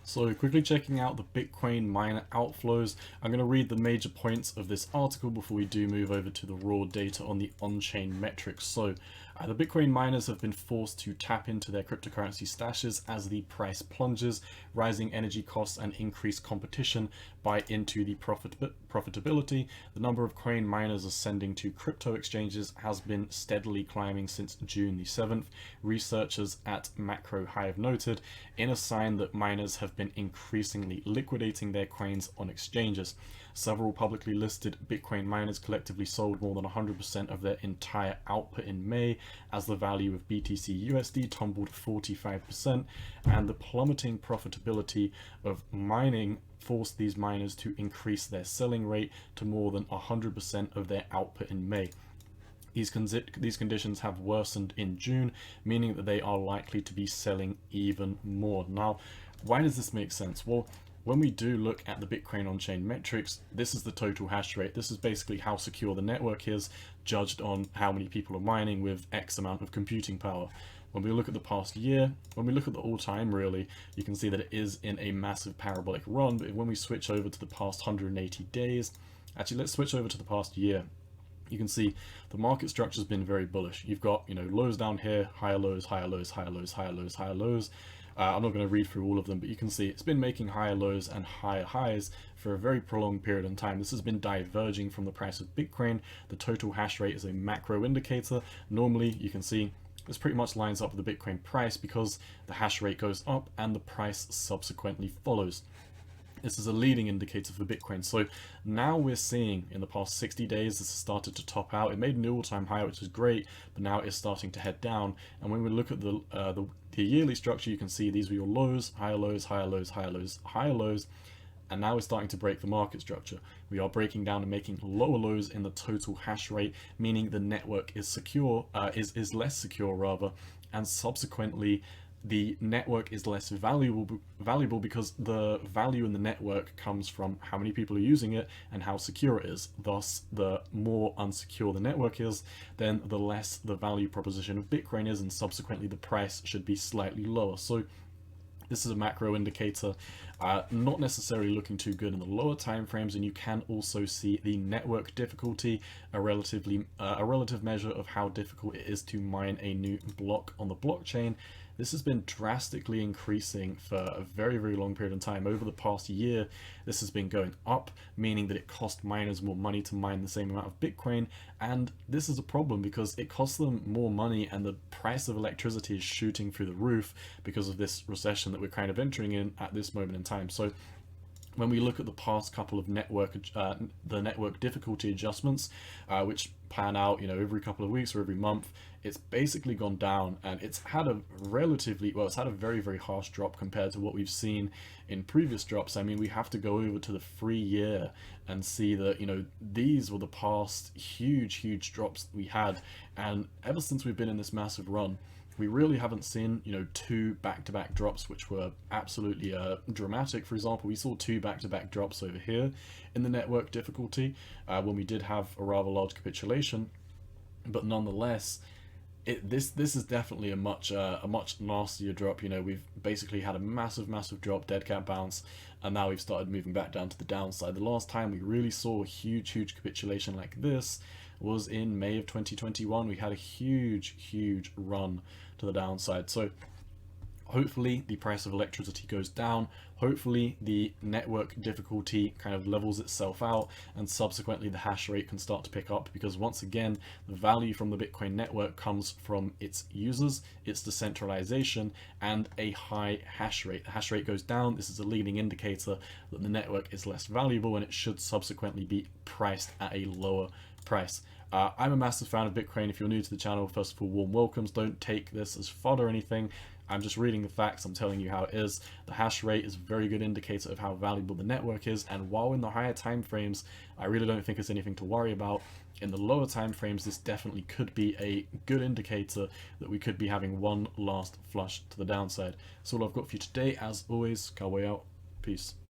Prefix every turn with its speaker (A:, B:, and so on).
A: So quickly checking out the Bitcoin miner outflows. I'm going to read the major points of this article before we do move over to the raw data on the on-chain metrics. So the Bitcoin miners have been forced to tap into their cryptocurrency stashes as the price plunges, rising energy costs and increased competition bite into the profitability. The number of coin miners ascending to crypto exchanges has been steadily climbing since June the 7th. Researchers at Macro Hive noted, in a sign that miners have been increasingly liquidating their coins on exchanges. Several publicly listed Bitcoin miners collectively sold more than 100% of their entire output in May, as the value of BTC USD tumbled 45%, and the plummeting profitability of mining forced these miners to increase their selling rate to more than 100% of their output in May. These conditions have worsened in June, meaning that they are likely to be selling even more. Now, why does this make sense? Well, when we do look at the Bitcoin on-chain metrics, this is the total hash rate. This is basically how secure the network is, judged on how many people are mining with X amount of computing power. When we look at the past year, when we look at the all-time really, you can see that it is in a massive parabolic run. But when we switch over to the past 180 days, actually let's switch over to the past year. You can see the market structure has been very bullish. You've got, lows down here, higher lows, higher lows, higher lows, higher lows, higher lows. I'm not going to read through all of them, but you can see it's been making higher lows and higher highs for a very prolonged period of time. This has been diverging from the price of Bitcoin. The total hash rate is a macro indicator. Normally, you can see this pretty much lines up with the Bitcoin price because the hash rate goes up and the price subsequently follows. This is a leading indicator for Bitcoin. So now we're seeing in the past 60 days, this has started to top out. It made an all-time high, which is great, but now it's starting to head down. And when we look at the yearly structure, you can see these were your lows, higher lows, higher lows, higher lows, higher lows. And now we're starting to break the market structure. We are breaking down and making lower lows in the total hash rate, meaning the network is secure, is less secure rather, and subsequently the network is less valuable because the value in the network comes from how many people are using it and how secure it is. Thus, the more unsecure the network is, then the less the value proposition of Bitcoin is, and subsequently the price should be slightly lower. So this is a macro indicator, not necessarily looking too good in the lower time frames, and you can also see the network difficulty, a relative measure of how difficult it is to mine a new block on the blockchain. This has been drastically increasing for a very, very long period of time. Over the past year, this has been going up, meaning that it cost miners more money to mine the same amount of Bitcoin. And this is a problem because it costs them more money and the price of electricity is shooting through the roof because of this recession that we're kind of entering in at this moment in time. So when we look at the past couple of network difficulty adjustments, which pan out, every couple of weeks or every month, it's basically gone down, and it's had a very, very harsh drop compared to what we've seen in previous drops. I mean, we have to go over to the 3-year and see that, these were the past huge drops that we had, and ever since we've been in this massive run, we really haven't seen, 2 back-to-back drops, which were absolutely dramatic. For example, we saw 2 back-to-back drops over here in the network difficulty when we did have a rather large capitulation, but nonetheless, this is definitely a much nastier drop. We've basically had a massive drop, dead cat bounce, and now we've started moving back down to the downside. The last time we really saw a huge capitulation like this was in May of 2021. We had a huge run to the downside. So hopefully the price of electricity goes down, hopefully the network difficulty kind of levels itself out, and subsequently the hash rate can start to pick up, because once again, the value from the Bitcoin network comes from its users, its decentralization, and a high hash rate. The hash rate goes down, this is a leading indicator that the network is less valuable, and it should subsequently be priced at a lower price. I'm a massive fan of Bitcoin. If you're new to the channel, first of all, warm welcomes. Don't take this as fodder or anything. I'm just reading the facts. I'm telling you how it is. The hash rate is a very good indicator of how valuable the network is, and while in the higher time frames, I really don't think it's anything to worry about. In the lower time frames, this definitely could be a good indicator that we could be having one last flush to the downside. That's all I've got for you today. As always, Cowboy out. Peace.